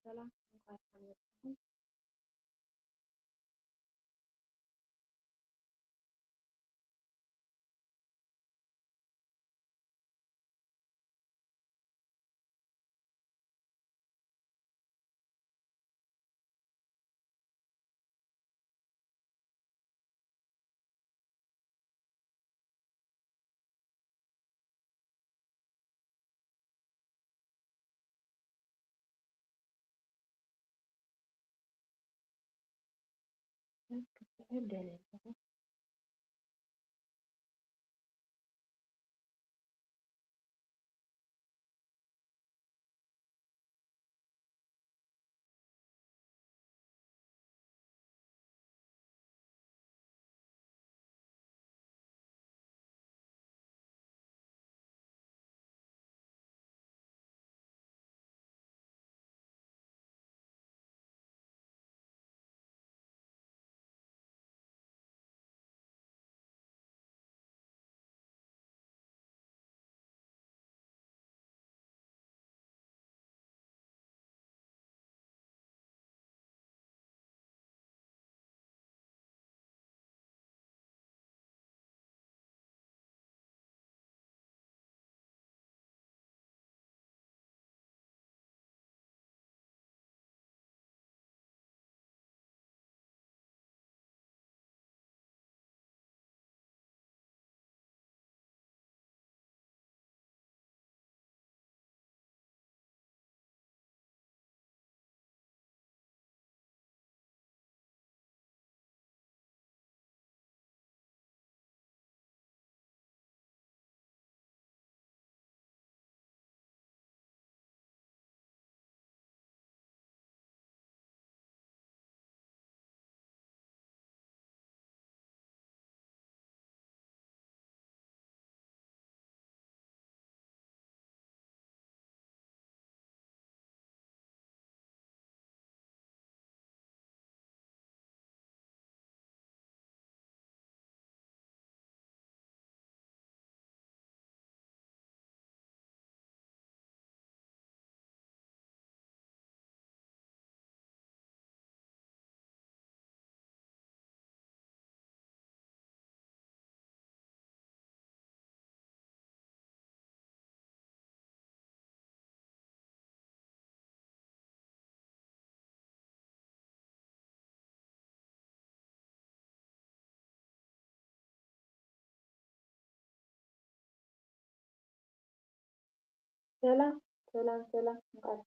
ሰላም እንኳን አመጣችሁ። ابدأ الإنترنت. ሰላም ሰላም እንኳን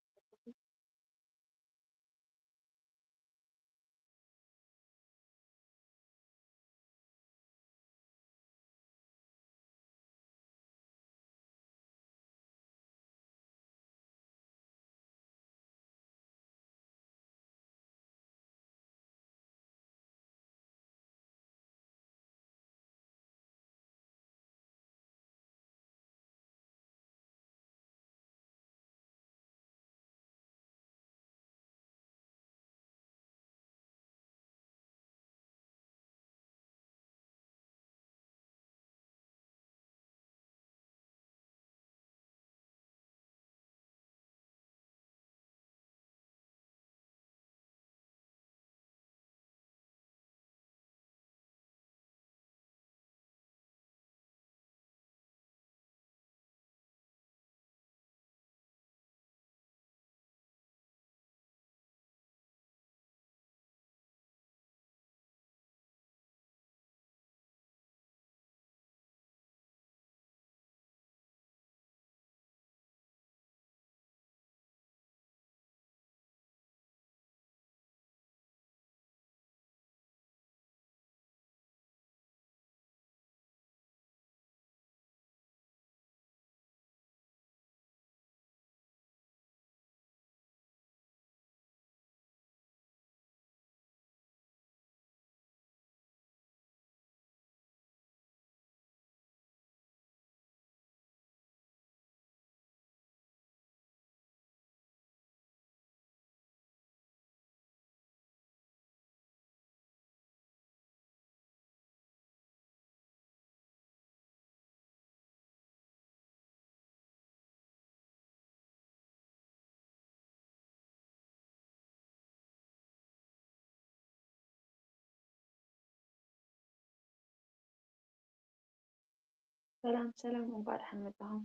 ሰላም ሰላም እንኳዕ ደሓን መጻኹም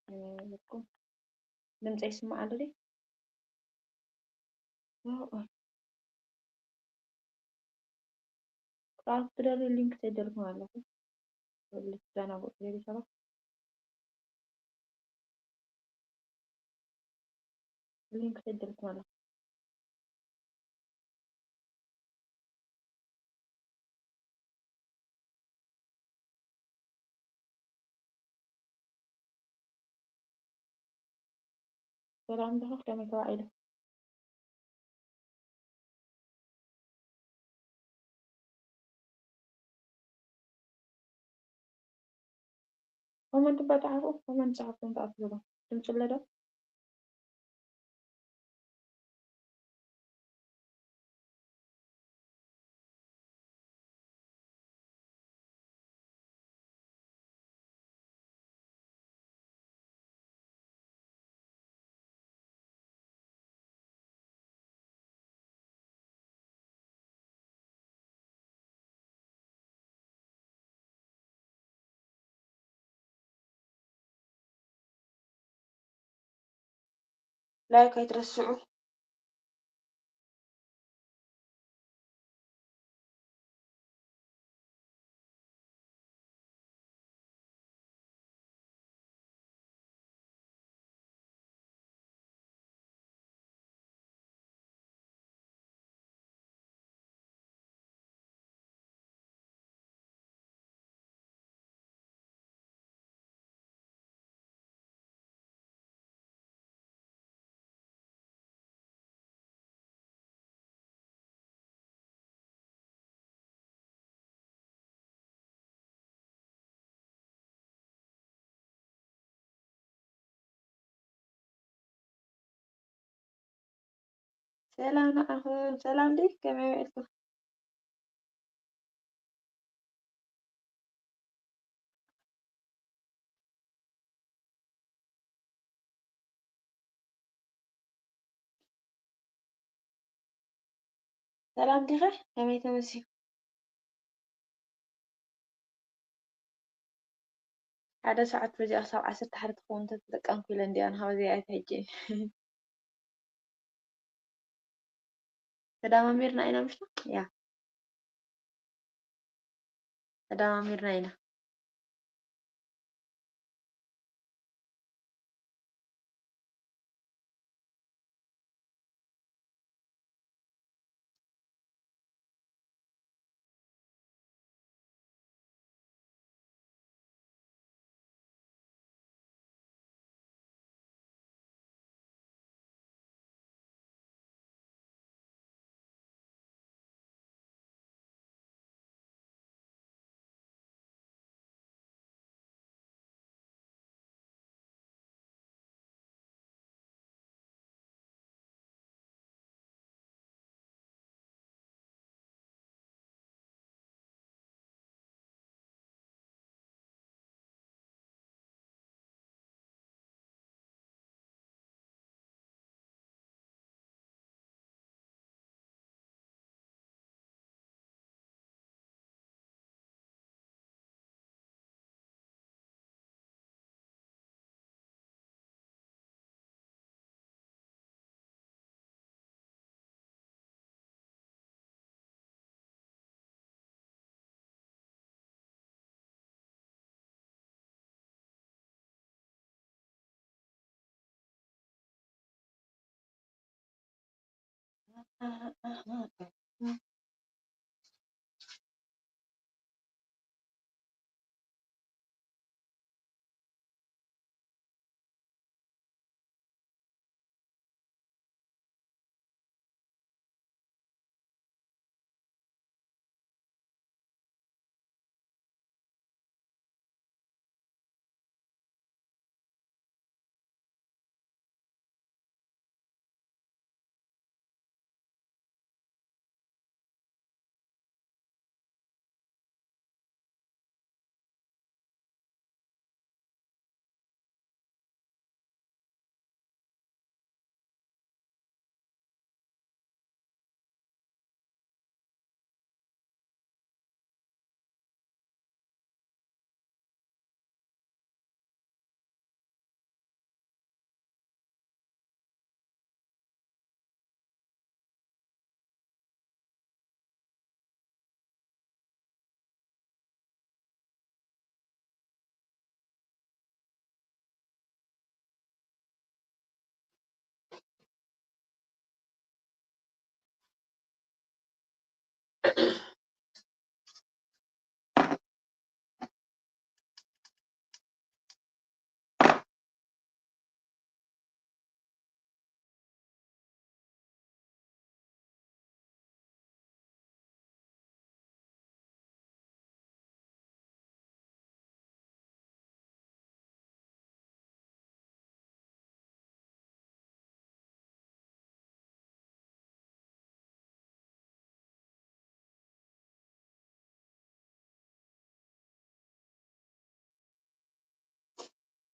ከመይ ኢልኩም ድምፀይ ይስማዕ ኣሎ ድዩ? ውዕል ቃል ትደልዩ ሊንክ ተይደልኩም ኣለኹም ልትዘናግዑ ትደልዩ ሰባት ሊንክ ተይደልኩም ኣለኹም ሰላም ዲኹም ከመይ ተባዒሉ ኮመንት በተዓፉ ኮመንት ጻሕፍኩም ተኣትውሎ ድምፂ ኣሎ ዶ? ላይክ ኣይትረስዑ ሰላም ንዓኹም ሰላም ድዩ ከመይ ውዒልኩም ሰላም ዲኸ ከመይ ተመሲሉ ሓደ ሰዓት በዚኣ ክሳብ 11 ትኸውን ተጠቀምኩ ኢለ እንዲኣ ንሃብ እዚኣ ሕጂ ተደማሚርና ኢና ምሽቱ ያ ተደማሚርና ኢና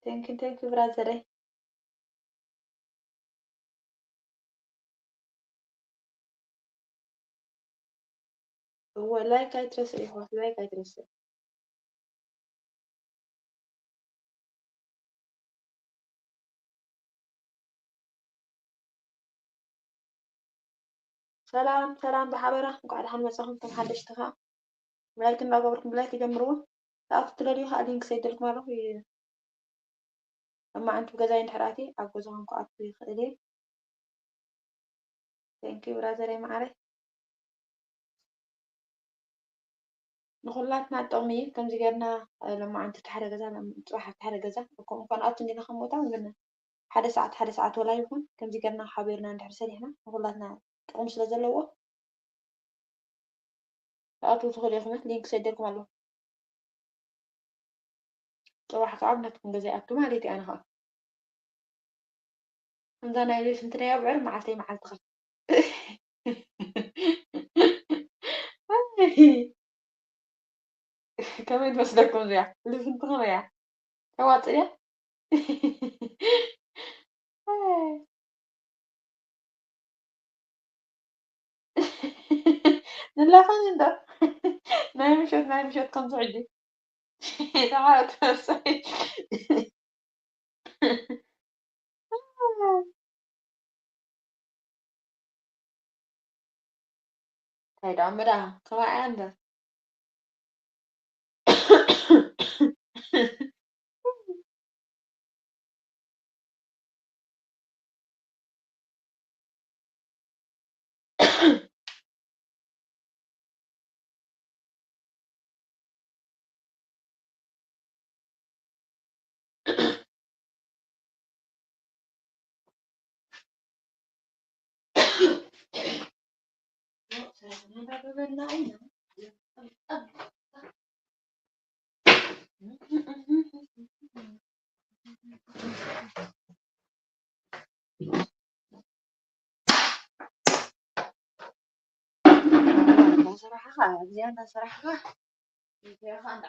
thank you brother. هو لايك هيترسل يا اخواتي لايك هيترسل. سلام سلام بحبرة قاعد حن مساهم كم حد اشتغل ولكن لو قبلكم بلاك يجمروه تأخذ تلاليو هالين كسيدلك مرة في أما أنتم جزاين حراتي أجوزهم قاعد في خليه. thank you brother معري نخلاتنا التغنية كم زجرنا لما أنت تحرق جزا لما تروح تحرق جزا كان أصلا جينا خموتا وقلنا حد ساعات ولا يكون كم زجرنا حبيرنا ندحر سريحنا نخلاتنا تقومش لزلوه تأتوا تخلي خمس لينك سيدلكم الله صراحة تعبنا تكون جزاء أكتم عليتي أنا خا عندنا ليش أنت يا بعر معلتي معلت خل كمان بس لكم ريا اللي في انتظر ريا كوات ريا لا خلينا ده نايم شوت كم صعدي تعال تفسي هيدا عمرها كما عنده صراحة زيادة صراحة يا خان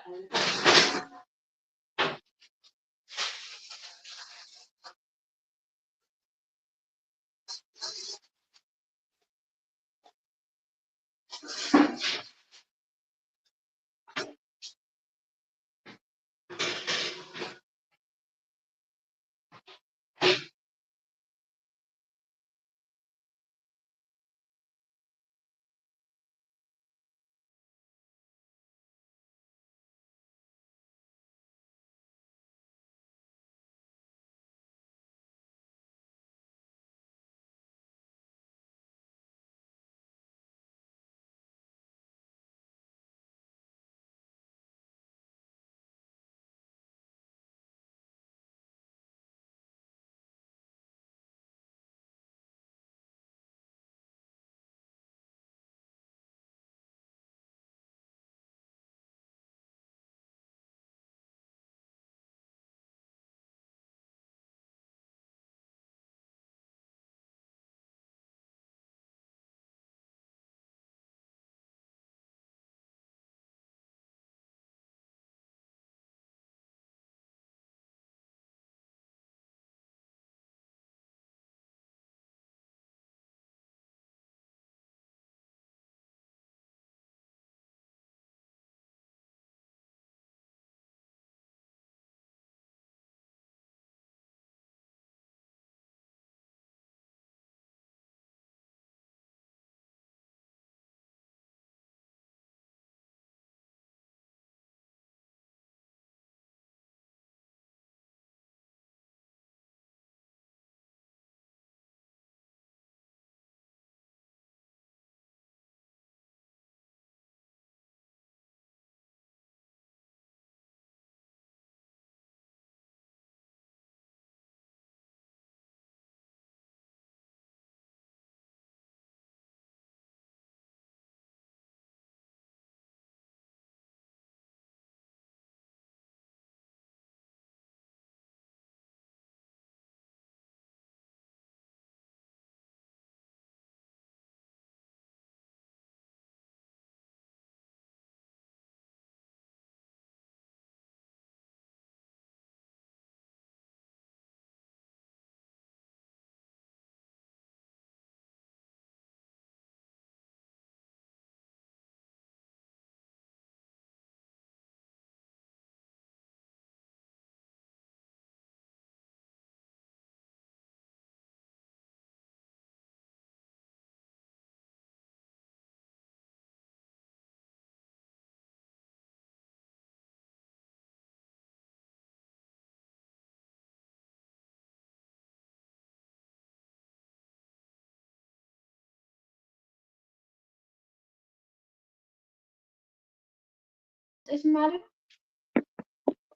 اسمع له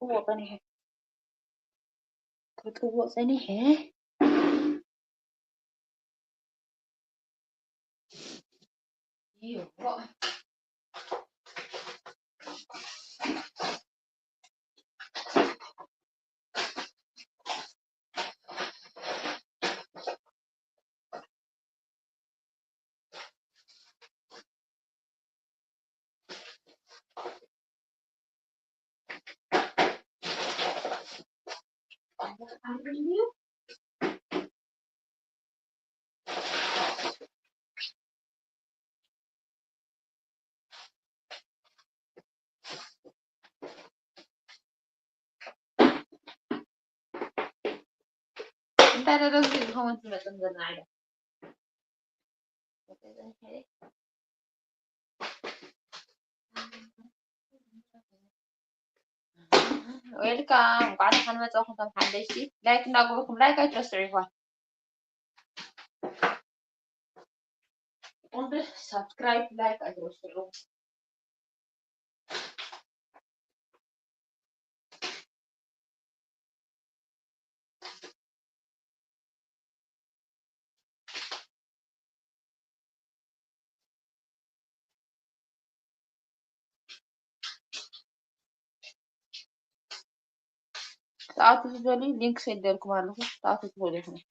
قوة طنيحة قوة طنيحة ايوه انت ada rezeki kamu tidak tenggelam ada. ويلكم قاعدة حنا متوقع كم حدشتي لكن أقول لكم لايك أترسعوا وندر سبسكرايب لايك أترسعوا تعطوا تقولي لينك سيدلكم على تعطوا تقولي هنا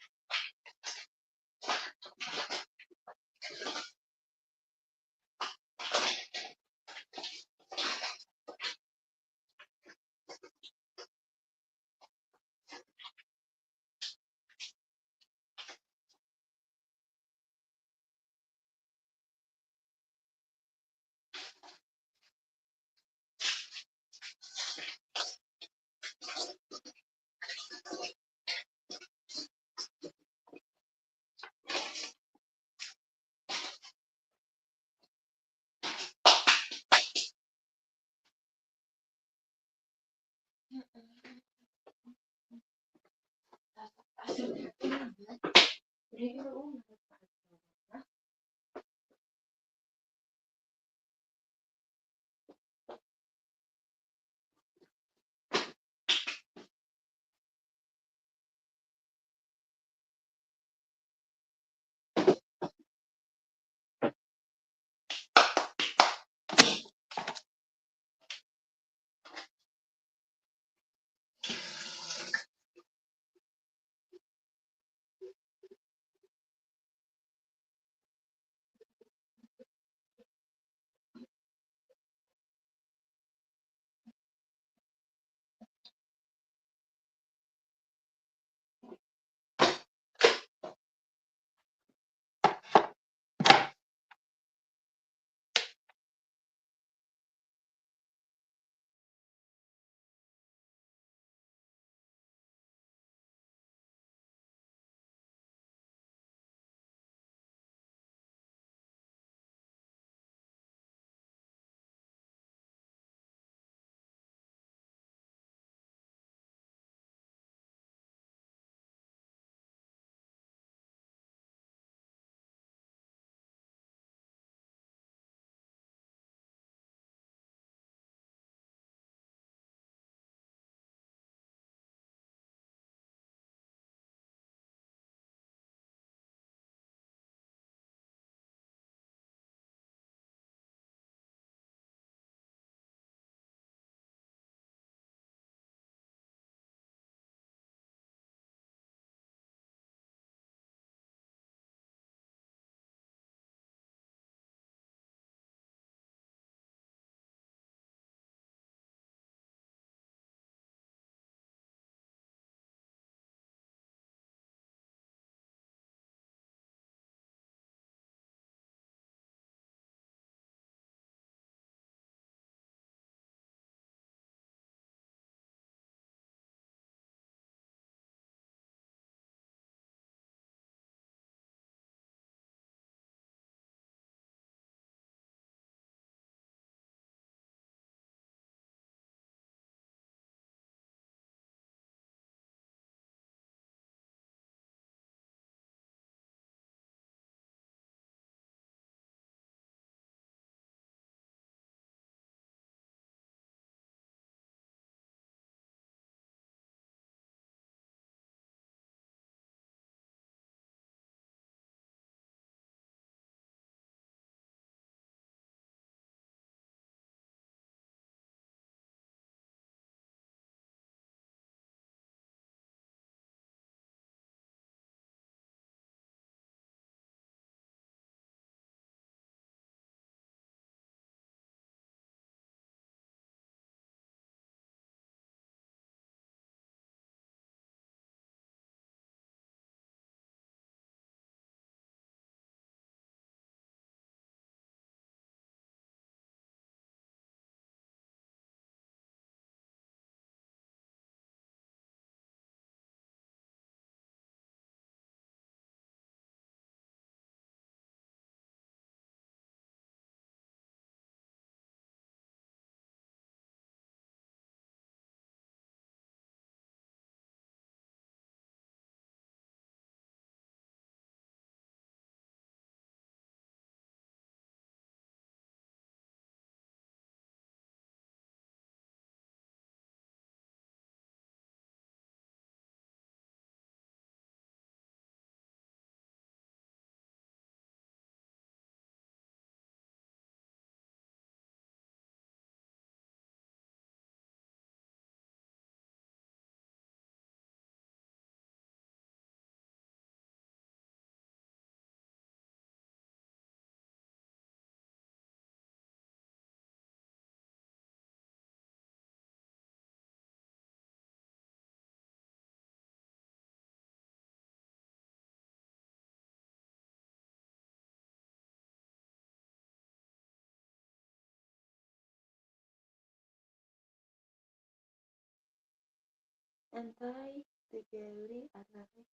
أنتي تجبري أتاكي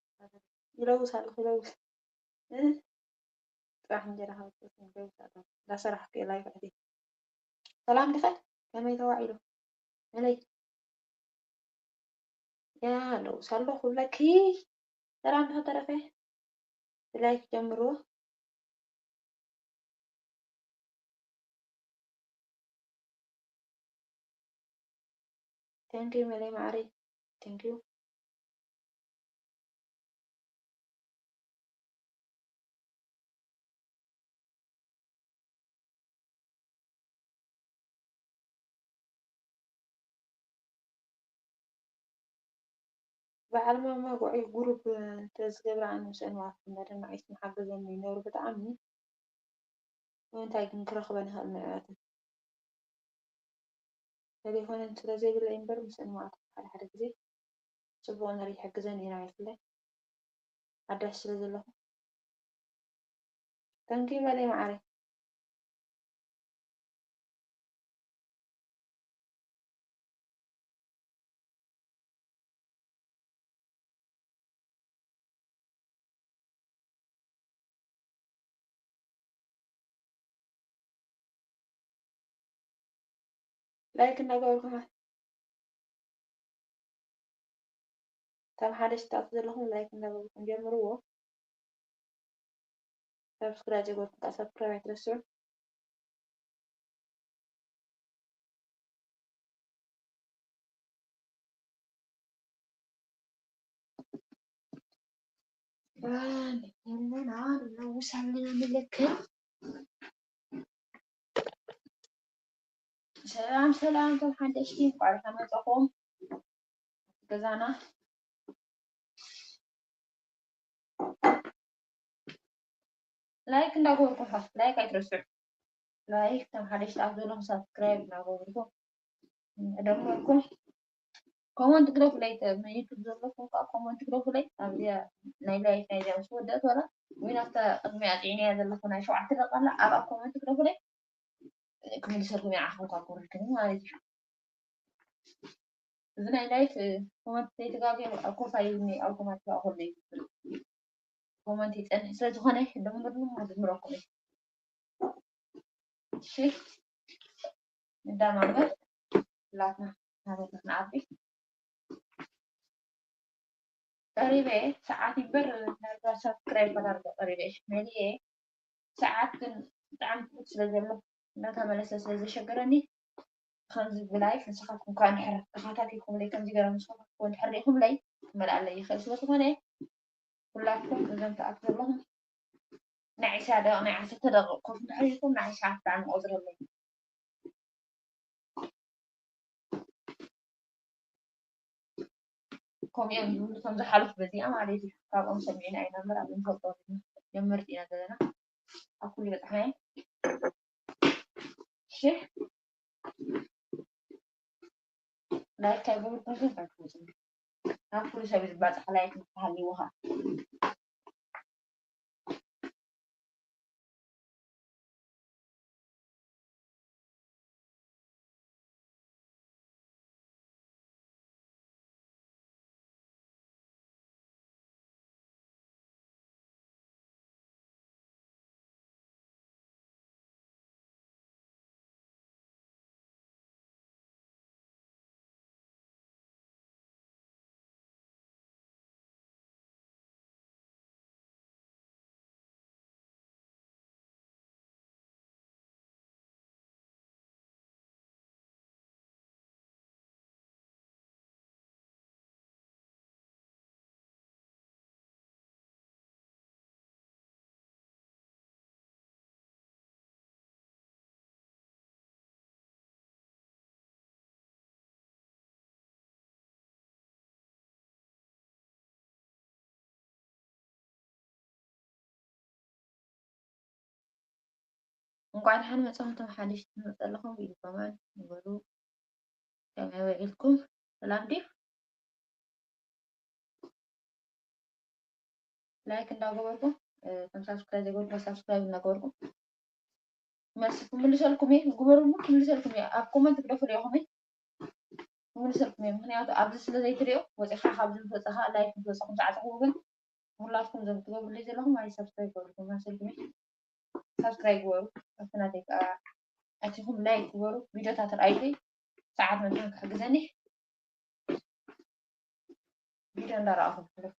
يلوث على يلوث راح نجرا هاو يلوث أتاك لا صراحة في لايف عدي سلام دخل كما يتواعي له ملي يا لو سالو خلكي سلام دخل طرفه لايك جمروه ثانك يو ملي معري ثانك يو بعد ما قوي جروب تزغبر عنه سنوات مدن معيش محبذ إنه ينور بتعمي وانت هيكون كرخبنا هالمعات تليفون انت زي بالإنبر مس أنواع على حد زي سبونا ريح حجزان ينعرف له أدرس له تنكي بالي معري لكن أقولكم تم حدش تأخذ لهم لكن أقولكم جمروا سبسكرايب يقولكم كسبسكرايب ترسل يعني إننا عارف لو وصلنا ملك سلام سلام تم حدش تيجي على كمان تقوم جزانا لايك نقولكم حس لايك يترسل لايك تم حدش تأخذ لهم سبسكرايب نقولكم أدمركم كومنت كده في ليت ما يوتيوب زلكم كومنت كده في ليت أبدي نايلاي نايلاي مش ودت ولا وين أفter أدمي أتعيني هذا اللي كنا شو أعتقد قال لا أبغى كومنت كده في ليت كمان يسألكم يا أخوك أقول الكلمة ما أدري إذا نايلاي في كومنت ليت قاعد أقول فايني أو كومنت أقول لي كومنت يتأنى سلسلة هنا دمرنا ما دمركم شيء ندام عمل لاتنا هذا نعبي قريبة ساعات يبر نرجع سبسكرايب نرجع قريبة مالي ساعات دعم ስለዘሎ እናተመለሰ ስለዘሸገረኒ ከምዚ ብላይፍ ንስኻትኩም ከዓ እንድሕር ተኸታቲልኩምለይ ከምዚ ገይሮም ንስኻትኩም እንድሕር ሪኢኹምለይ ክመልኣለይ ይኽእል ስለዝኾነ ኩላትኩም እዞም ተኣቱ ዘለኹም ናይ 20 ደቂቕ ናይ 10 ደቂቕ ኮፍ እንድሕር ኢልኩም ናይ 10 ብጣዕሚ ቁፅሪ ከምኡ እዮም ዝብሉ ከም ዝሓልፍ በዚኣ ማለት እዩ ካብኦም ሰሚዕና ኢና እምበር ኣብ እንፈልጦ ጀመርቲ ኢና ዘለና ኣብ ኩሉ በፅሕና እሺ ላይክ ኣይገበርኩም ግን ኣይትወፅም ናብ ኩሉ ሰብ ዝባፅሕ ላይክ ንክትሃልይዎ ኸ እንኳን ደሓን መፃኹም ሓደሽቲ ትመፁ ዘለኹም ኢሉ ከማን ይበሉ ከመይ ውዒልኩም ሰላም ድዩ ላይክ እንዳገበርኩም ከም ሳብስክራይብ ዘይገበርኩም ሳብስክራይብ እንዳገበርኩም መልሲ ክምልሰልኩም እየ ግበሩሉ ክምልሰልኩም እየ ኣብ ኮመንት ክደፍሩ ኢኹም ምንስርኩም እዮም ምክንያቱ ኣብዚ ስለ ዘይትሪኦ ወፂኻ ካብዚ ንፈፀኻ ላይፍ ንፈፀኹም ዝዓፀኹ ግን ሁላችሁም ዘም ትገብሩልይ ዘለኹም ኣይ ሰብስክራይብ ገበርኩም መስልኩም ሰብስክራይብ ገበሩ ኣብቲ ናተይ ከዓ ኣቲኹም ላይክ ገበሩ ቪድዮታት ረኣይተይ ሰዓት መድሓን ክሕግዘኒ ቪድዮ እንዳረኣኹም ትሕለፉ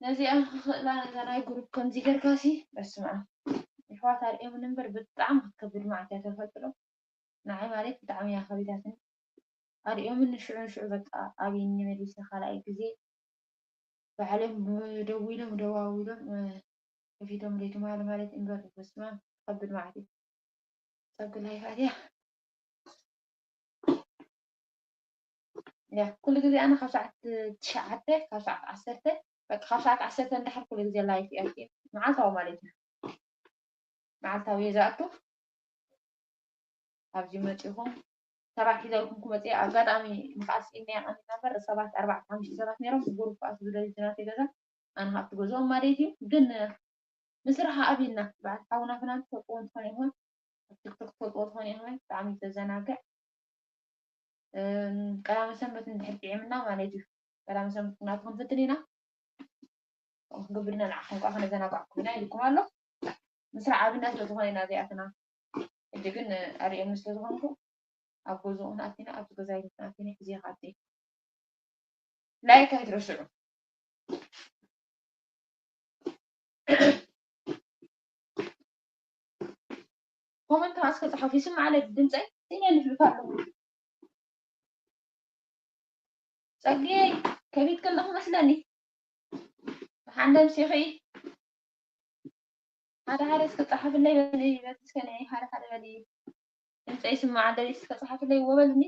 ነዚኣ ክኽእላ ነዛ ናይ ግሩፕ ከምዚ ጌርካሲ በስመ ኣብ ኣሕዋት ኣርኤምን እምበር ብጣዕሚ ክትከብድ መዓልቲ እያ ተፈልጥሎ ንዓይ ማለት ብጣዕሚ እያ ከቢዳትኒ ኣርኤምን ንሽዑ ንሽዑ በቃ ኣብይኒ መሊሰ ካልኣይ ግዜ ባዕሎም ደው ኢሎም ደዋዊሎም ከፊቶም ለይትማሉ ማለት እምበር በስመ ኣብ ትከብድ መዓልቲ ፀጉ ላይፋት እያ ያ ኩሉ ግዜ ኣነ ካብ ሰዓት 9 ካብ ሰዓት 10 በቃ ካብ ሰዓት 10 እንድሕር ኩሉ ግዜ ላይፍ እያ መዓልታዊ ማለት እዩ መዓልታዊ እየ ዝኣቱ ኣብዚ መፂኹም ሰባት ሒዘልኩም ክመፅእ ኣጋጣሚ ንፋስ እኒያ ቀኒና እምበር ሰባት 4-5 ሰባት ነይሮም ግሩፕ ኣት ዝደልዩ ናተይ ገዛ ኣነ ካብቲ ገዝኦም ማለት እዩ ግን ምስራሓ ኣብና በዓል ሓውና ፍናን ትፈልጥዎ እንትኾነ ይኹን ቲክቶክ ትፈልጥዎ ትኾነ ይኹን ብጣዕሚ ዘዘናግዕ ቀዳመ ሰንበት እንድሕር ጥዒምና ማለት እዩ ቀዳመ ሰንበት ናቱ ክንፍትን ኢና ክንገብርና ንዓኹም ከዓ ክነዘናግዓኩም ኢና ኢልኩም ኣሎ ምስራዕ ኣብና ስለዝኾነ ኢና እዚኣትና ሕጂ ግን ኣርኤም ስለዝኾንኩ ኣብ ገዝኦም ኣቲና ኣብቲ ገዛይ ኣቲና ሕዚ ካኣቲ ላይክ ኣይትርስዑ ኮመንት ከዓ እስከ ፀሓፉ ይስማዕ አለ ድምፀይ ሲነ ልፍልፍ ኣለሁ ፀግየ ከቢድ ከለኹ መስለኒ ሓንደም ሲኺ ሓደ ሓደ እስከ ፀሓፍለይ በሊ በትስከ ናይ ሓደ ሓደ በሊ ድምፀይ ይስማዕ ደሊ እስከ ፀሓፍለይ ወበልኒ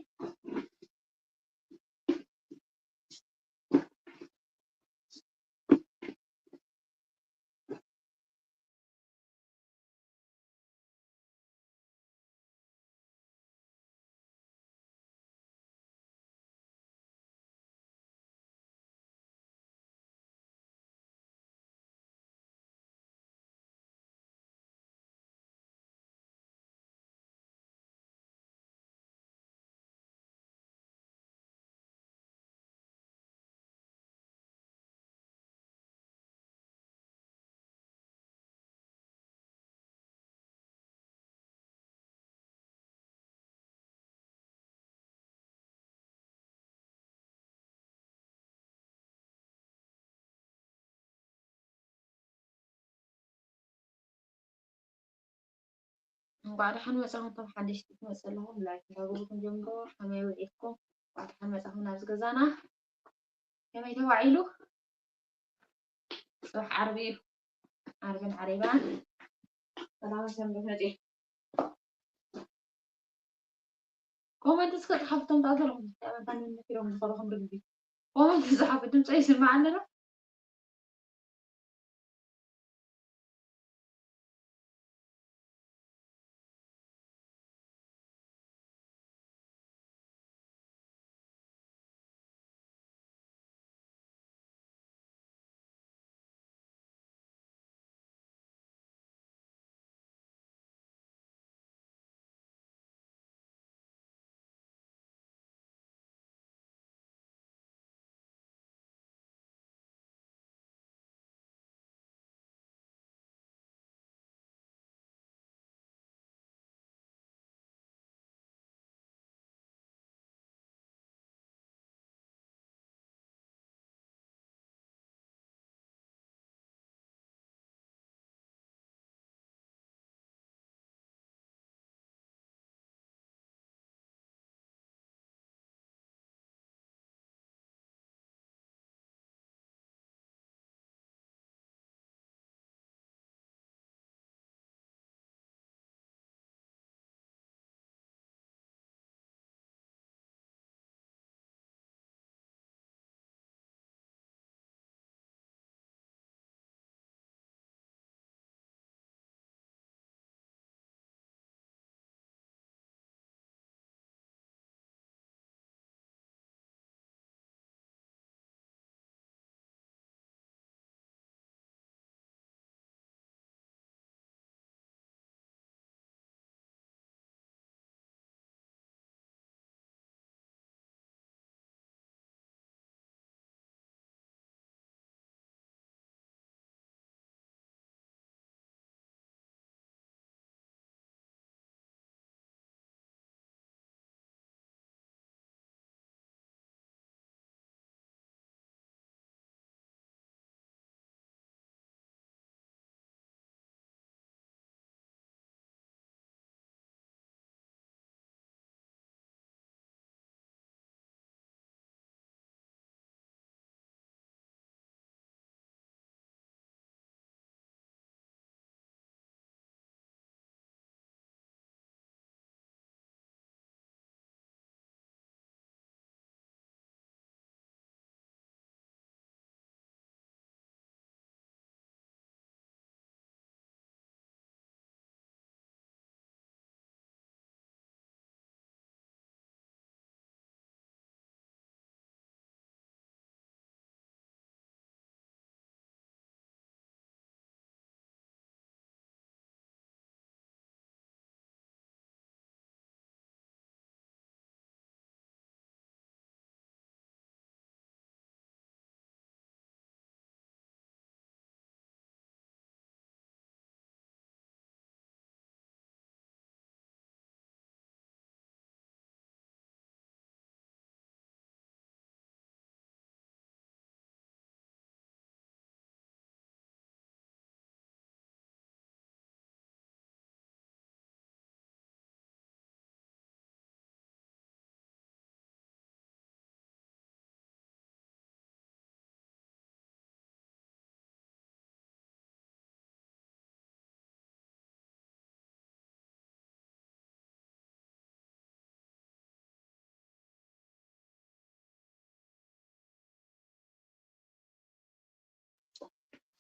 بعد حن مساهم طبعا حدش تمثلهم لكن بقولكم جنبه كما يوعدكم بعد حن مساهم ناس جزانا كما يتوعيلو صباح عربي عربان سلام جنبه هدي كومنت اسكت حفتم تعذرهم كانوا نفيرهم بصراحة ربي كومنت صحابتهم تعيش معنا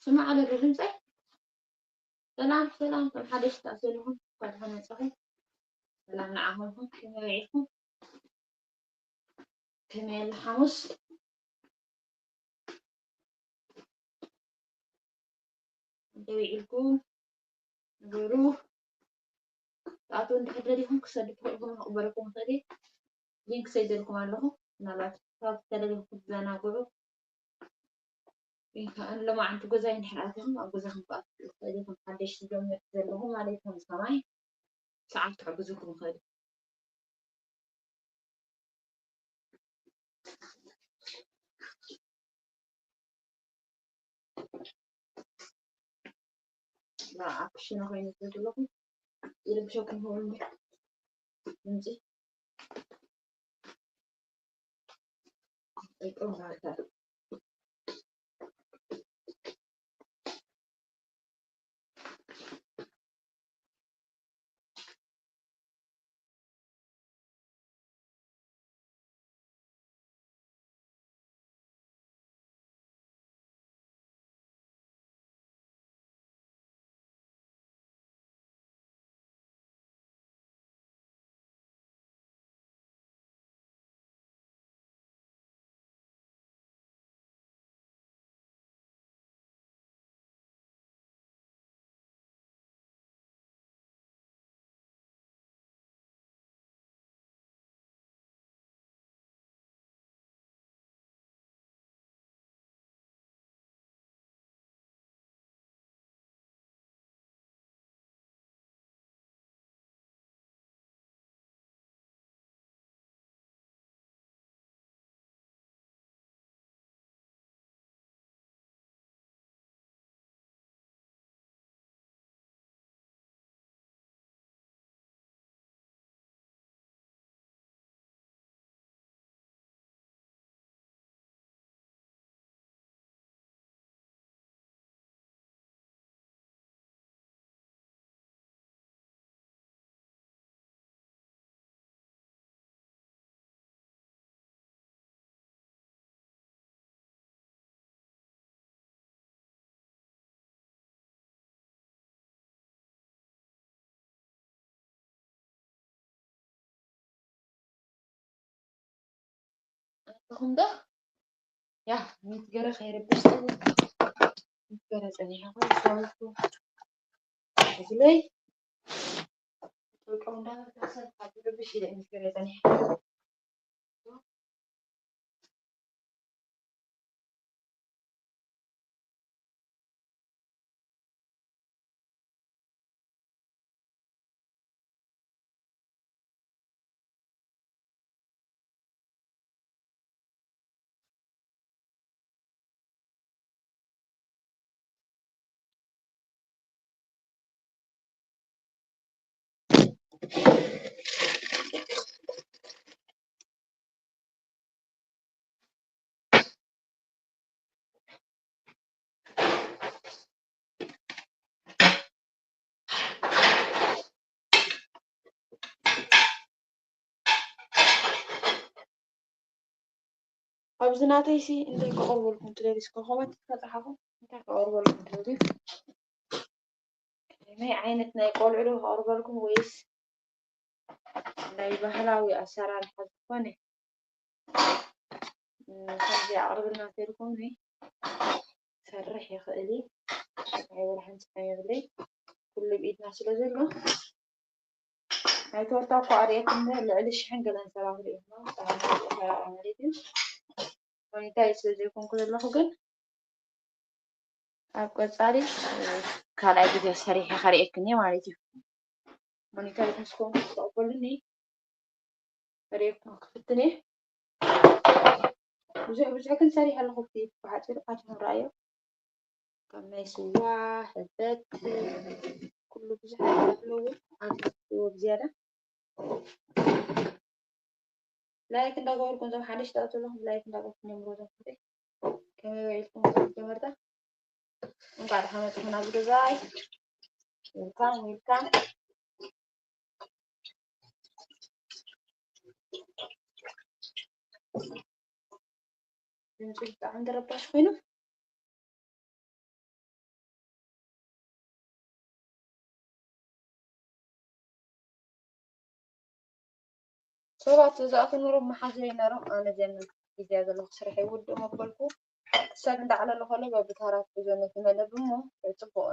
سمع على الرجل زي سلام سلام كم حدش تأصلهم قد هنصحي سلام نعملهم كما يعيشهم كما الحمص دوي لكم نروح تعطون تحدريهم كسدتهم أخباركم خير لينك سيدلكم عنهم نبات تلاليهم كذانا قلوا إن كان لما عن تجوزين حياتهم أو جوزهم بقى تلاليهم حدش تجمع تلالهم عليكم سماي ساعات تعجزكم خير لا عشان هاي نزلوا إذا بشوكم هون نجي يكون هذا هم ده يا متجرى خير بس متجرى زني هاي سوالفه أجلي تقول ده بس هذا بشيء ده متجرى زني أبزناتي سي إنتي كأول لكم تدرس كهوة تفتحهم إنتي كأول لكم تدرس ما هي عينتنا يقول علوه أربع لكم ويس لا يبهلاوي أسرار حزبوني خلي أعرض الناس لكم هي سرح يا خالي أيوة راح نسمع لي كل بإيدنا سلزله هاي توقع قارئة إنه اللي الشحن قلنا سلام عليكم سلام عليكم ونتاي سلزلكم كل اللحظة أبقى صاري كلا أجد سريح خريقني مالتي ونتاي تسكون تقبلني خريقكم خفتني بزح كن سريح اللي خفتي بحاجة رأيه كما يسوى حبت كله بزح له بزيادة لكن ده قول كنت محدش تقول لهم لكن ده قول نمرود كده كما يعيشكم كمرة وبعد حمد هنا بجزاي ويلكم نجيب عند رباش فينه ሰባት ዝኣቱ ኑሮም መሓዘይ ነሮም ኣነ ዘን ግዜ ዘለኹ ስራሕ ይውድእ መበልኩ ሰብ እንዳዕለለ ከሎ በብታራት ብዙነት ይመለብ እሞ ጽቡቕ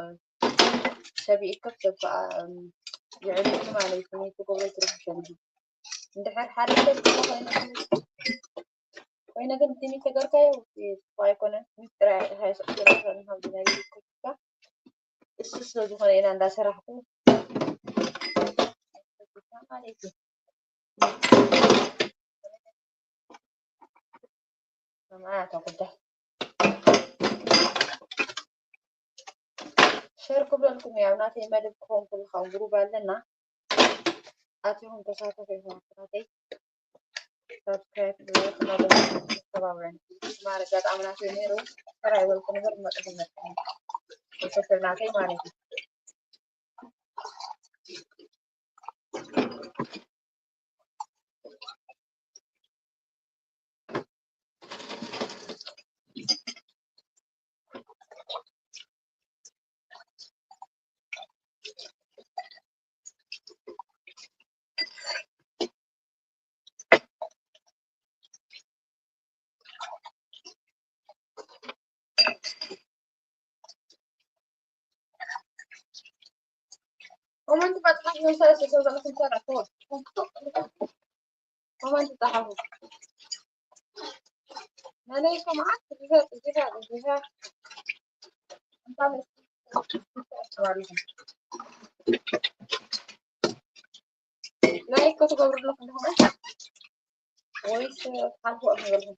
ሰብ ይእከብ ሰብ ከዓ ይዕልል ማለት እዩ ትገብሮ ትርፍሸን እንድሕር ሓደ ሰብ ኮይነ ግን ትኒ ተገርካዮ ኣይኮነን ጥራይ ሃይ ሰጥተን ሃብ ዝነበረ ይከፍካ እሱ ስለዝኾነ ኢና እንዳሰራሕኩ ማለት እዩ معايا تاخدها شاركوا بلكم يا بناتي مالكم كل خبروا بالنا أتيهم تساعدوا في المعطيات سبسكرايب بالقناة طبعا ما رجعت عملنا في ميرو ترى يقولكم غير ما تفهمت وشكرنا كي ما نجي وما أنت بتحكي مسلسل سوى لكم ترى فوق وما أنت تحكوا أنا يكون معك الجهاد أنت لا يكون تقول لكم هنا ويش تحكوا أهلهم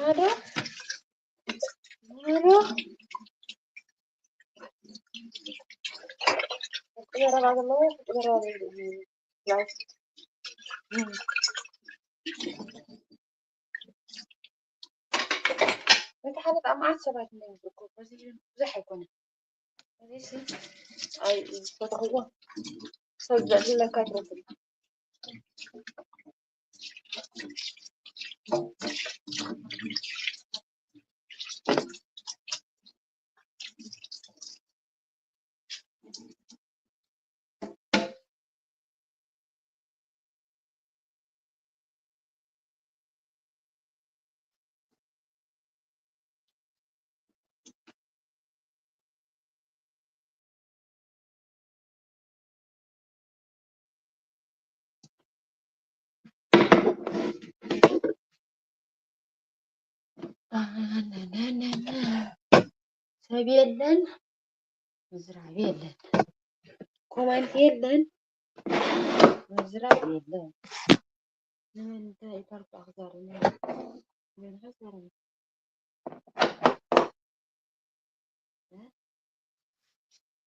هذا تجرب هذا الله تجرب هذا انت حالك عم عصبت من الكوب بس زح يكون ليش اي بتاخذه صدق لك كاتب سبيلن مزرعة يلن كومنت يلن مزرعة يلن من ده يترك أخضر من هزر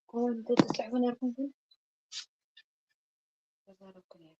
كومنت تسعون أركم هزاركم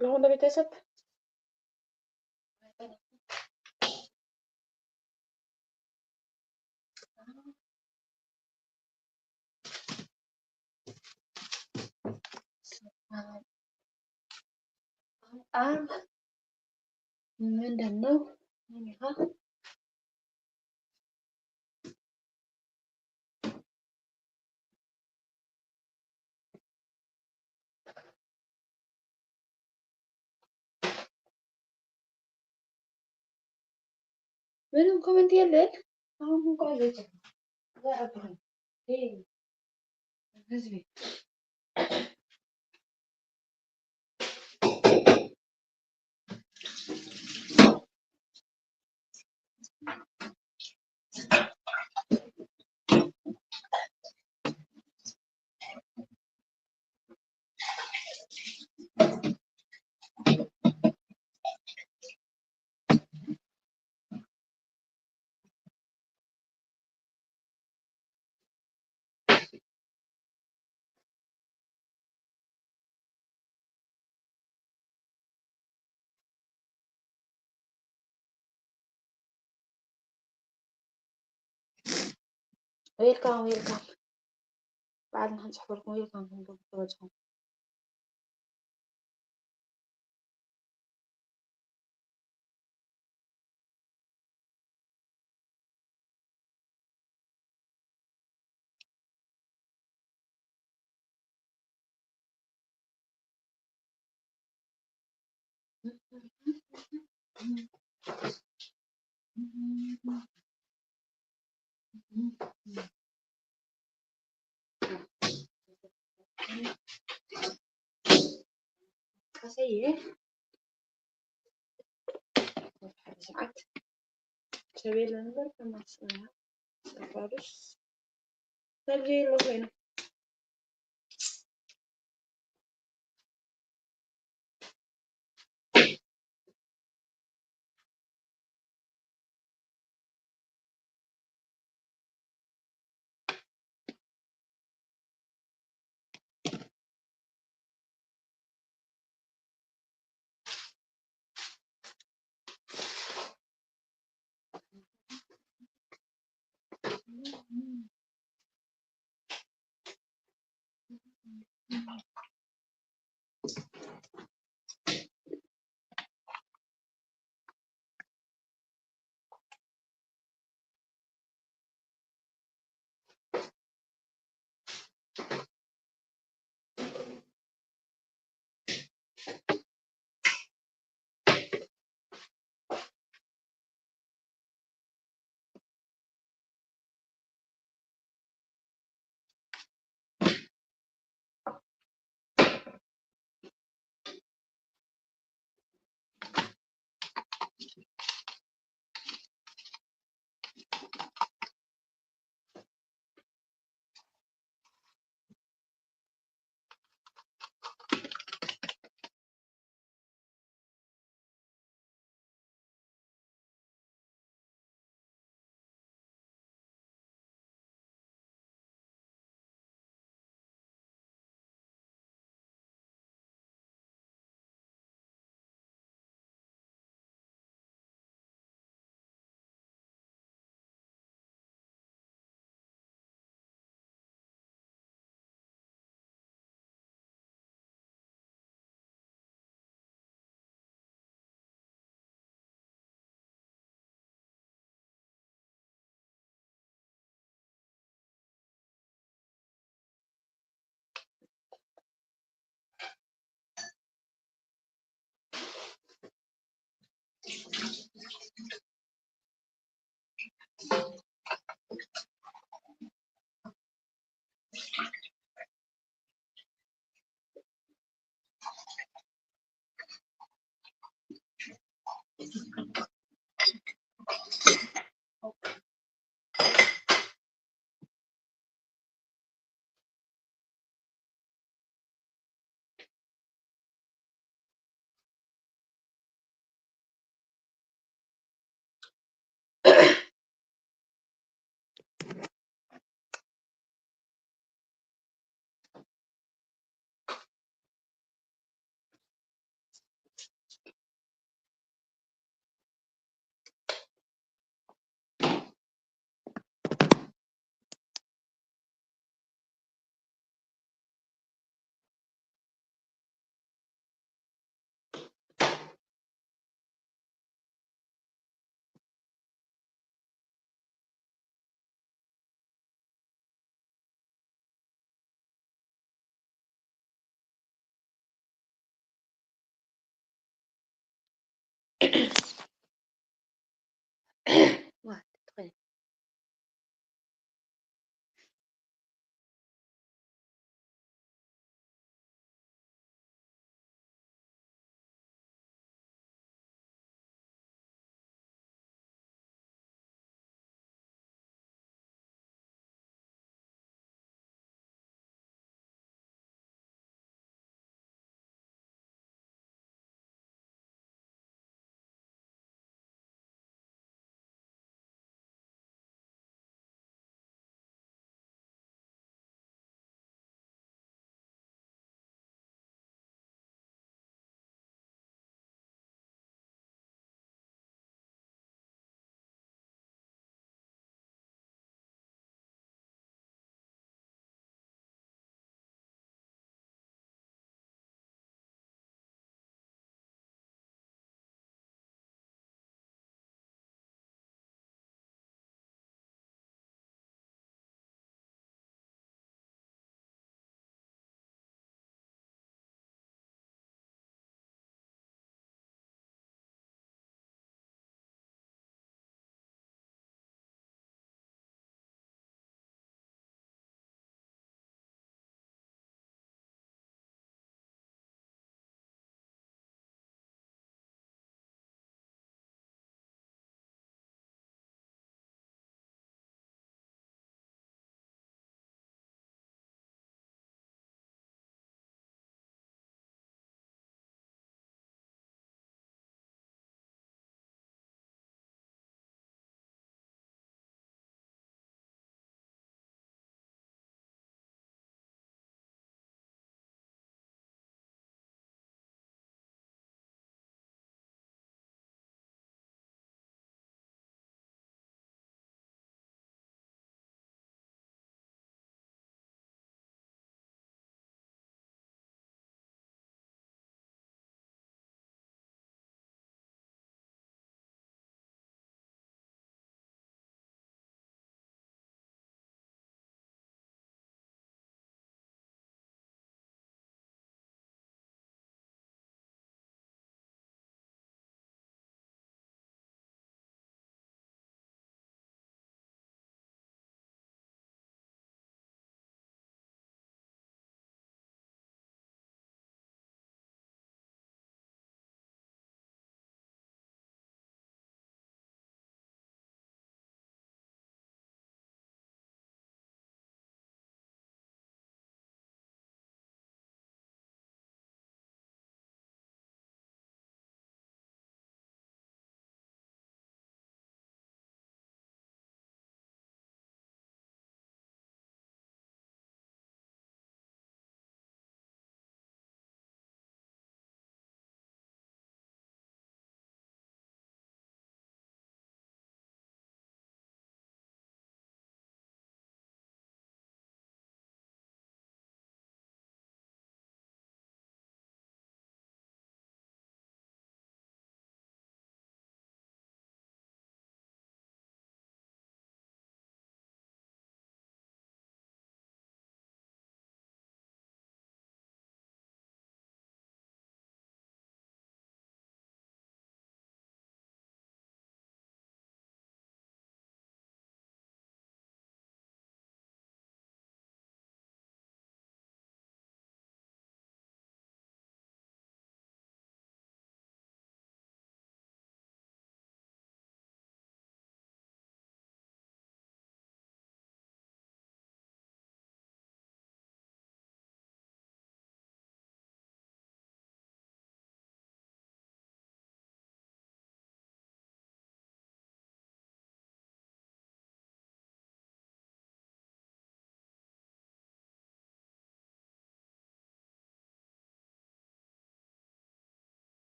لهون ده بيتسب من دنو ها منهم كومنت يلن هم قاعدين لا أبغى إيه حزبي ويلكم بعد ما هنسحبكم ويلكم هندوب توجههم سيء سمعت سبيل النظر كما سمعت فارس ترجي له هنا What? Okay.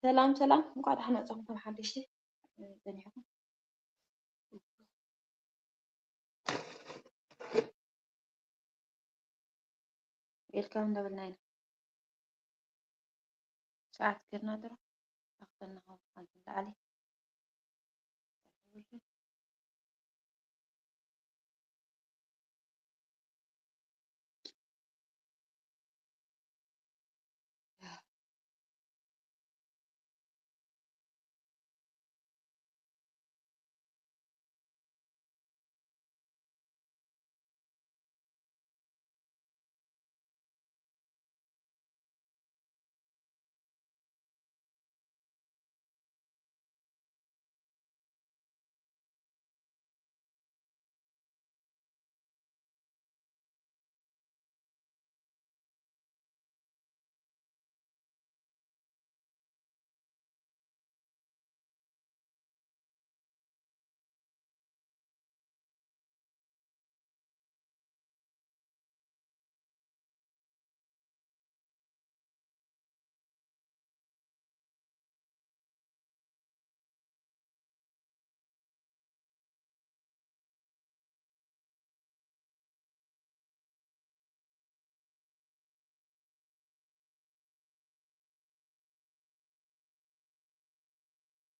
سلام سلام مقعد حنا أصلا حدشتي زنيحكم الكلام ده بالناين ساعات كتير نادرة أختنا هو عند علي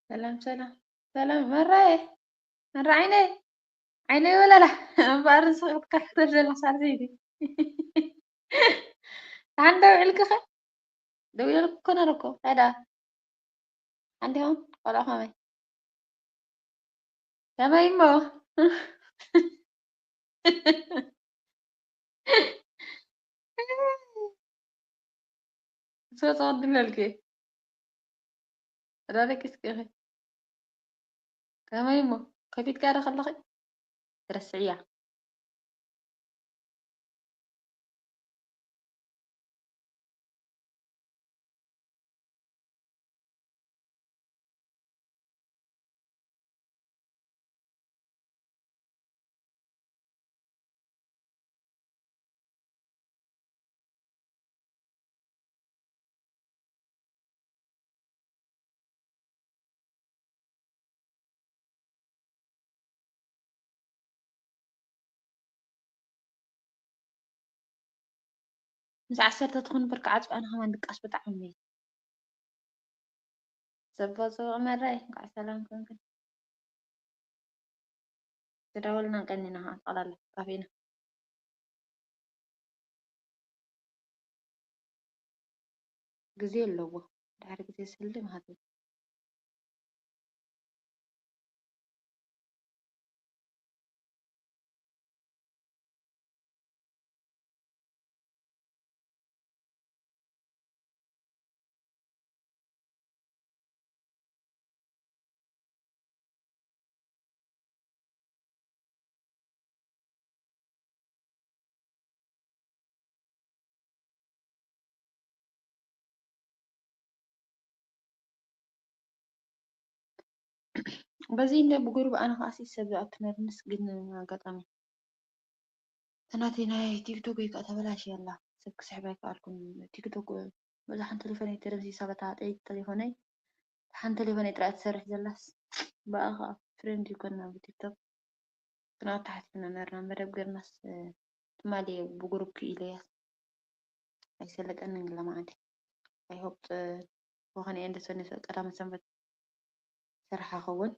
سلام سلام سلام مرة عيني عيني ولا لا بعرف كثر زي صار زيدي عنده الكخة دوي لك كنا ركو هذا عندي هون ولا فمي كما يمو سو صار دلالك رأيك إسكخي كما يمو كيف كاره خلقي ترسعيه مش عسرت تكون بركعات أنا هم عندك أسبت عمي سبوا مرة سلام كنكن تداولنا كننا ها على كافينا جزيل لو دار جزيل سلم هذا بزين بقول أنا خاصي سبعة نرنس قلنا قطعمي تناتي تيك توك كتبلاش يلا سبك سحبك أركن تيك توك بس حن تليفوني ترمسي سبتات أي تليفوني حن تليفوني ترى تسرح جلس بقى خاف فريندي كنا بتيك توك كنا تحت لنا نرنا مرة بقرناس مالي بجروب كإلياس أيسلك أنا لا ما عندي I hope وهني عند سنة قدام سنبت سرحة خون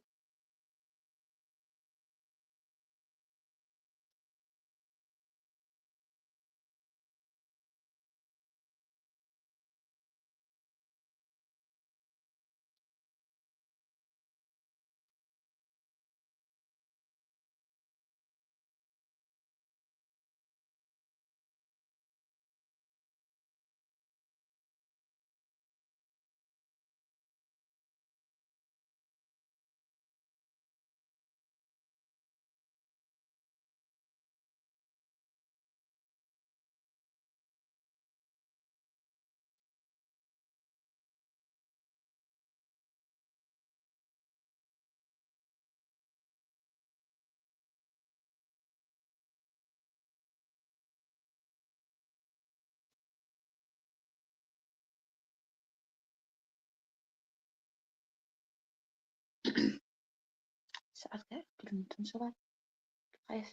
ቅድሚ እቶም ሰባት ክኸይፍ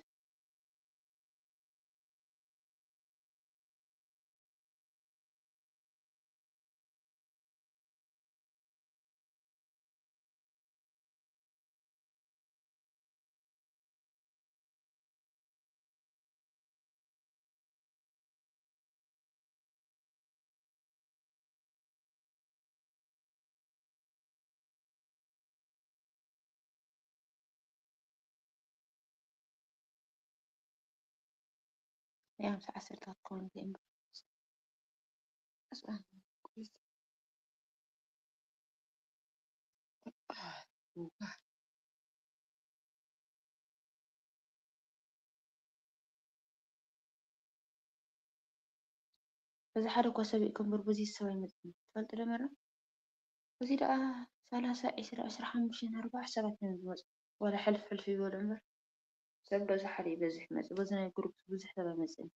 ያም ሰዓት ስልታት ክኸውን እምበር أسمع كويس بس حدا كوسبي كم بربزي سوي مثلا فلت له مرة بزي ده 30 10 15 4 7 نزوج ولا حلف حلفي ولا عمر سبب زحري بزح مثلا بزنا جروب بزح تبع مثلا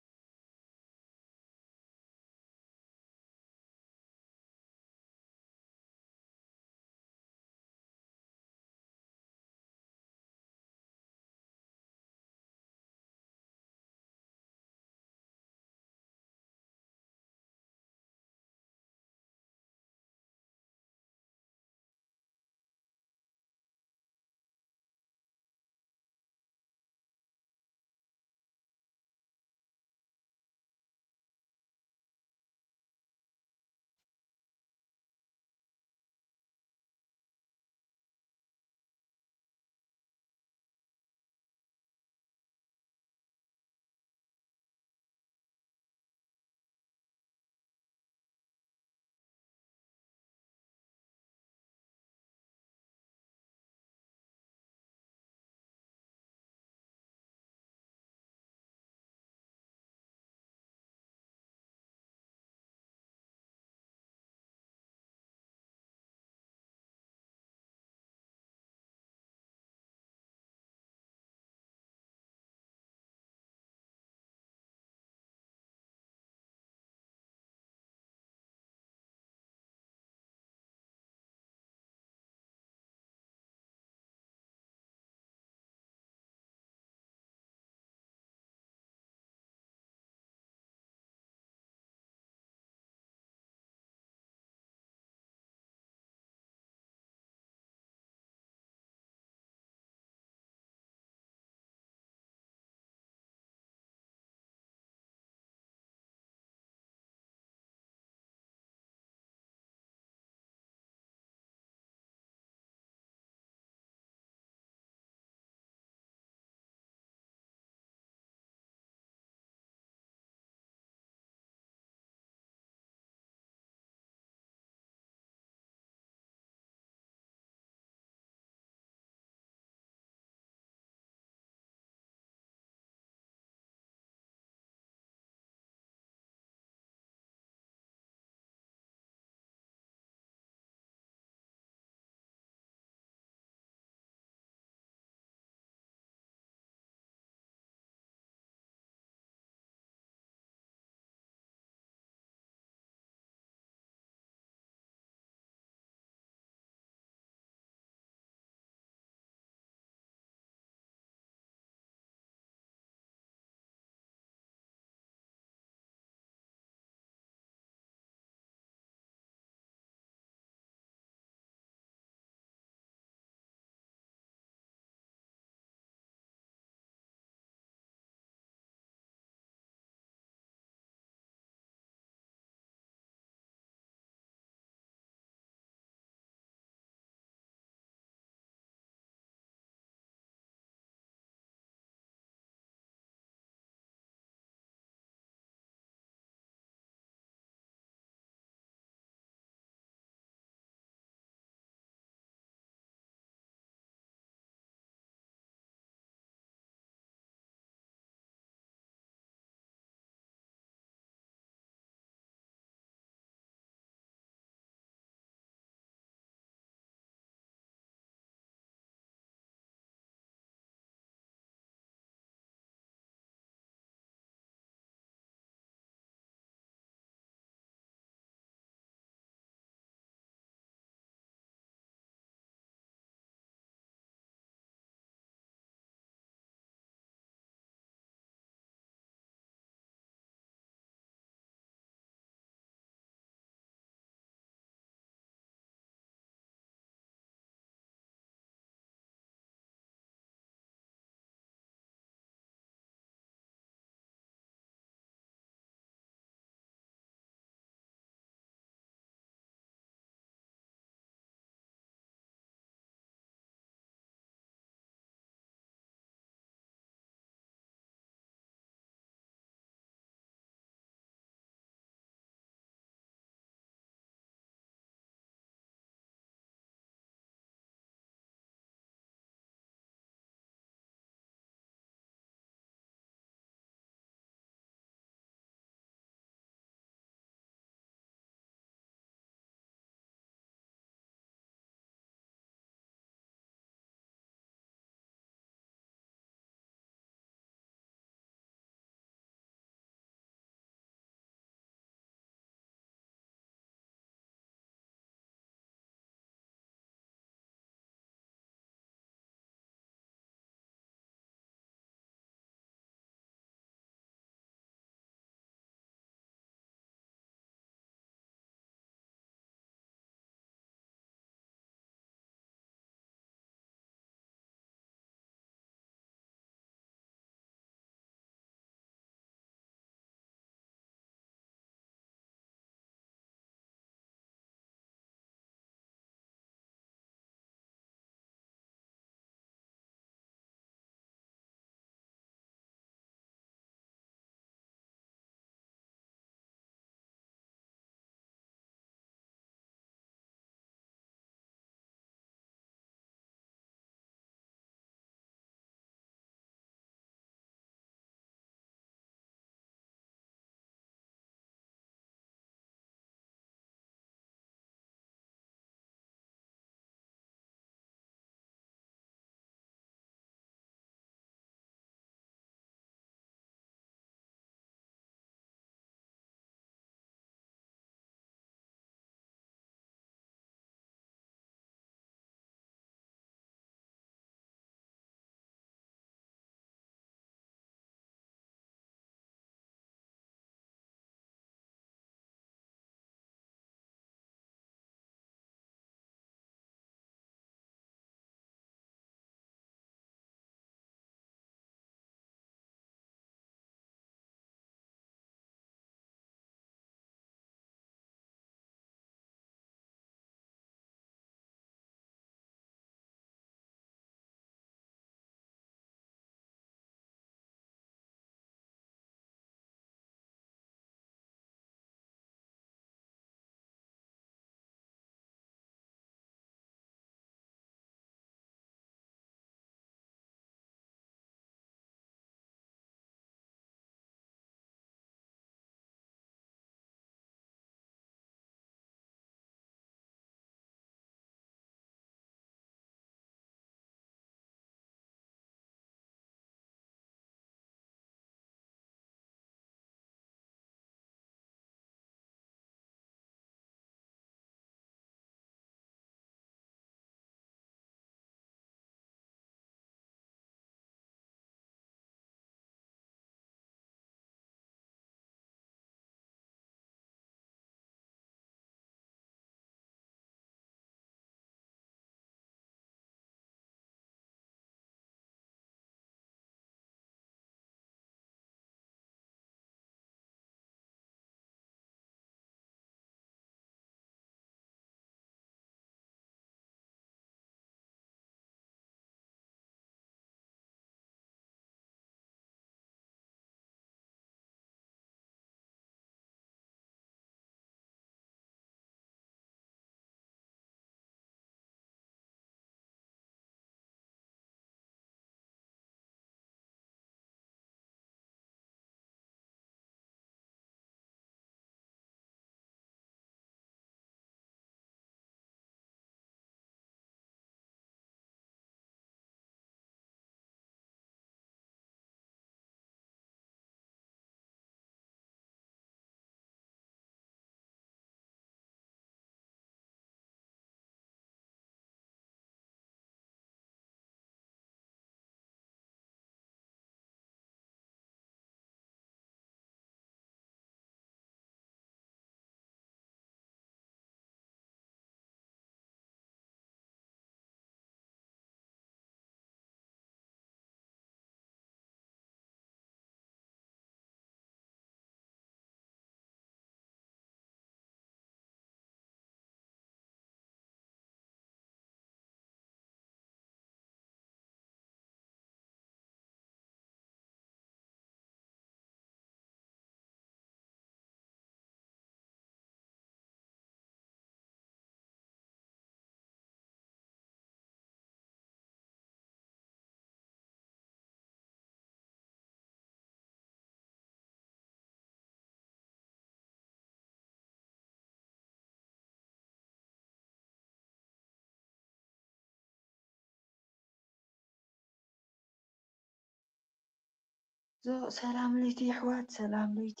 ሰላም ለይቲ ኣሕዋት ሰላም ለይቲ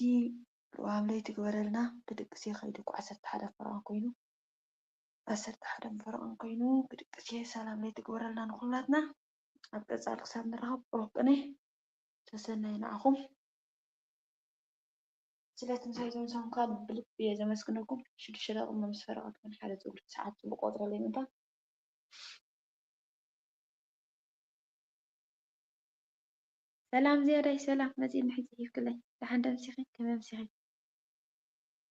ልዋም ለይቲ ግበረልና ክድቅስ የኸይድ እኮ 11 ፍርቓን ኮይኑ 11 ፍርቓን ኮይኑ ክድቅስ ሰላም ለይቲ ግበረልና ንኩላትና ኣብ ቀፃሊ ክሳብ ንራኸብ ኦቅነ ተሰናይ ንዓኹም ስለቲ ምሳይ ዘምሰም ካብ ብልብ እየ ዘመስግነኩም 6 ደቂቃ ምስ ፈረቐት ግን ሓደ ፀጉሪ ሰዓት ፅቡቅ ቆፅረለይ ምንታይ ሰላም زيادة سلام مزيد نحكي كيف كله لحن دمسيخي كمان مسيخي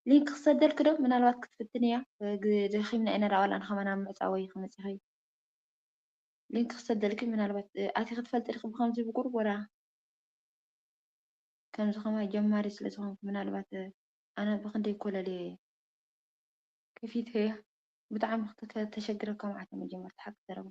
لينك خصدل كده من الوقت كتفتني دخي من أنا رأول أنا خمنا معصاوي خمسيخي لينك خصدل كده من الوقت أتي خدفلت لك بخمسة بقرب ورا كان زخمة جماري سلسهم من الوقت أنا بخندي كل اللي كيفيت هي بتعم اختك تشجركم عتم جمرت حق ترى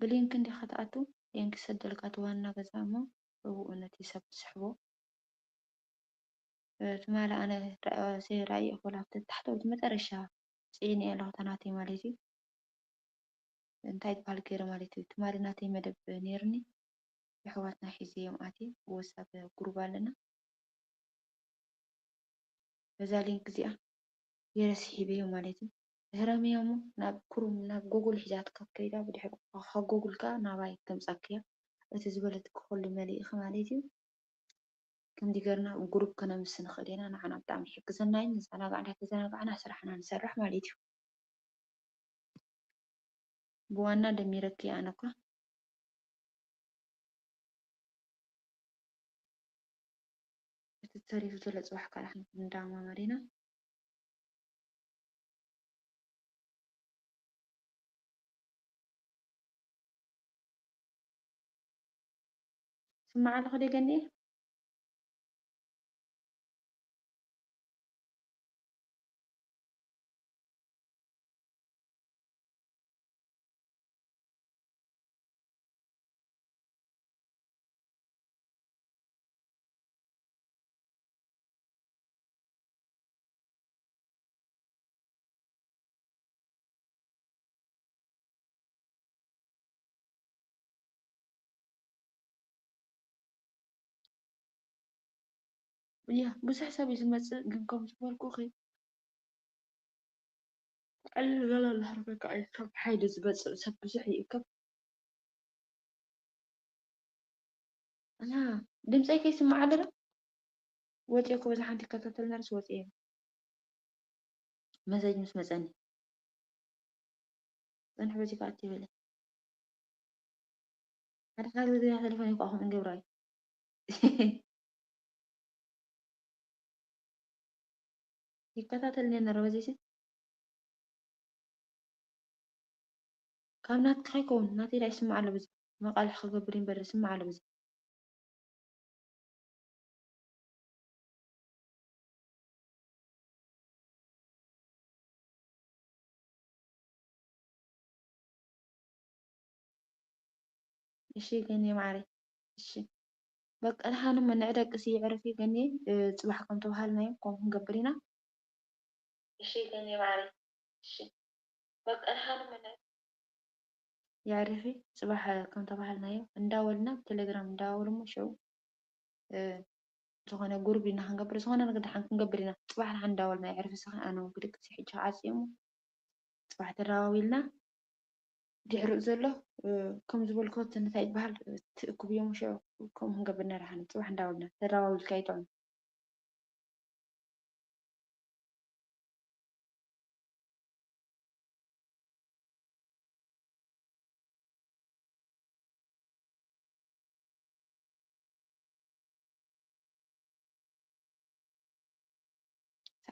بلينك عندي خطأته لينك سدل كاتوانا جزامه هو أنتي سب سحبه تمالا أنا سي رأيي أقول تحت مترشة سيني الله تناتي مالتي انتايت بالكير مالتي تمالي ناتي مدب نيرني بحواتنا حيزي يوم آتي ووساب جروبا لنا بزالين كزيا يرسحي بيو مالتي هرامي يومو ناب كروم ناب جوجل حجات كيدا بدي حق خا جوجل كا ناباي تمسكيا أتزبلت كل مالي خمالتي كم ديجرنا جروب كنا مسنا خلينا نحن بتعمل حق زناين نزعنا قاعدة تزنا قاعدة سرحنا نسرح مالتي بوانا دميرك يا أناكا تتصرف تلت وحكا رح ندعم مارينا سمع الخدي جني يا بس حسابي زمت جنكم سبالكو خي قال لا الحركة قاعد سب حيد زبط سب بزحي كم أنا دمسي كيس مع عدلا وجهك وزح عندي كتات الناس وجهي مزاج مس مزاني أنا حبيتك أعطي بالي هذا قالوا ذي هذا تلفوني قاهم من قبراي كتات اللي أنا روزيسي كم نات خيكون ناتي لا اسمع على بز ما قال خبرين برا اسمع على بز إشي جني معري إشي بق أنا هانم من عدك سي عرفي جني صباح كم توهال نايم قوم قبرينا إشي جني معري إشي بق أنا هانم من يعرفي صباح كم توهال نايم نداولنا بتليجرام نداول مشو ዝኾነ ጉርብ ኢና ክንገብር ዝኾነ ነገር ድሓን ክንገብር ኢና ፅባሕ ንሓን እንዳበልና ይዕርፊ ስኸ ኣነ እውን ክድቅስ ሕጂ ዓፅሙ ፅባሕ ተራዋዊልና ድሕሪኡ ዘሎ ከም ዝበልኮ እንታይ ይበሃል ትእክብ እዮም ሽዑ ከምኡ ክንገብር ነርሓኒ ፅባሕ እንዳበልና ተራዋዊልካ ይጥዕም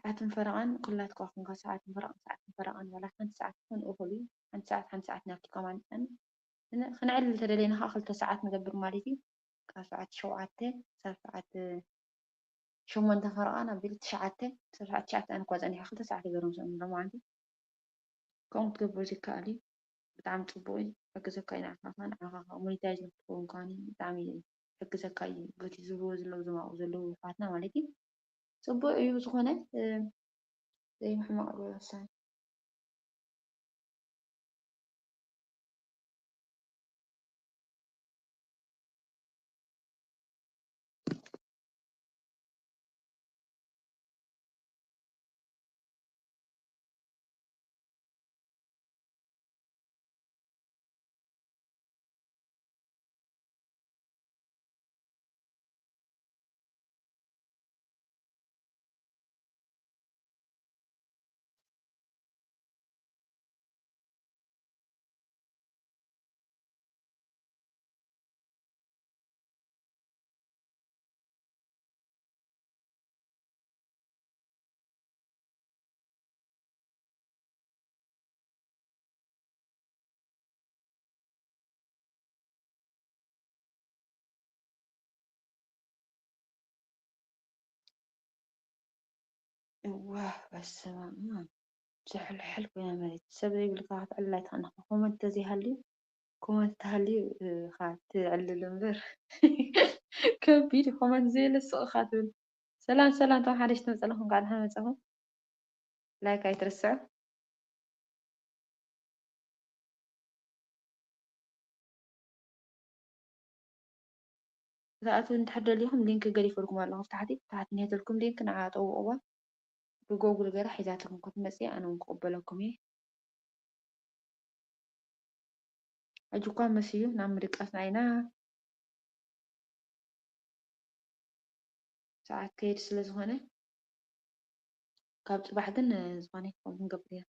ሰዓትን ፈረቓን ኩላትኩም ኣኹምካ ሰዓትን ፈረቓን ዋላ ሓንቲ ሰዓት ክኾን እኹል እዩ ሓንቲ ሰዓት ናብቲኩም ኣንፀን ክንዕልል ተደለይና ከዓ 2 ሰዓት ንገብር ማለት እዩ ካብ ሰዓት 7 ክሳብ ሰዓት 8 ፈረቓን ኣቢሉ 9 ክሳብ ሰዓት 9 ኣነ እኳ ፀኒሐ 2 ሰዓት ገይሮም ሰሙን ሎማዓንቲ ከምኡ ክትገብሩ ይከኣል እዩ ብጣዕሚ ፅቡቅ እዩ ሕግዘካ ኢና ንዓኻ ሞኒታይዝ ንክትከውን ከዓኒ ብጣዕሚ ሕግዘካ እዩ በቲ ዝህብዎ ዘለዉ ዘማቕኡ ዘለዉ ኣሕዋትና ማለት እዩ ፅቡቅ እዩ ዝኾነ ዘይምሕማቕ ዶ ወሳኒ እዋህ በስመ አብ ዝሕልሕል ኮይና ማለት ሰብ ዘይብልካ ክትዕልል ኣይትኽእልን ኢኻ ኮመንት ተዘይሃልዩ ኮመንት እንተሃልዩ ኢኻ ትዕልል እምበር ከቢድ እዩ ኮመንት ዘየለ ስቕ ኢኻ ትብል ሰላም ሰላም እቶም ሓደሽቲ መፀለኹም ከዓ ድሓን መፃኹም ላይክ ኣይትርስዑ ዝኣትው እንድሕር ደሊኹም ሊንክ ገዲፈልኩም ኣለኹ ኣብ ታሕቲ ታሕቲ እኒሄትልኩም ሊንክ ንዓ ጠውቕዋ ብጎግል ገይራ ሒዛትኩም ክትመፅእ ኣነ እውን ክቕበለኩም እየ ሕጂ እኳ መሲዩ ናብ ምድቃስና ኢና ሰዓት ከይድ ስለ ዝኾነ ካብ ፅባሕ ግን ዝኾነ ይኸውን ክንገብር ኢና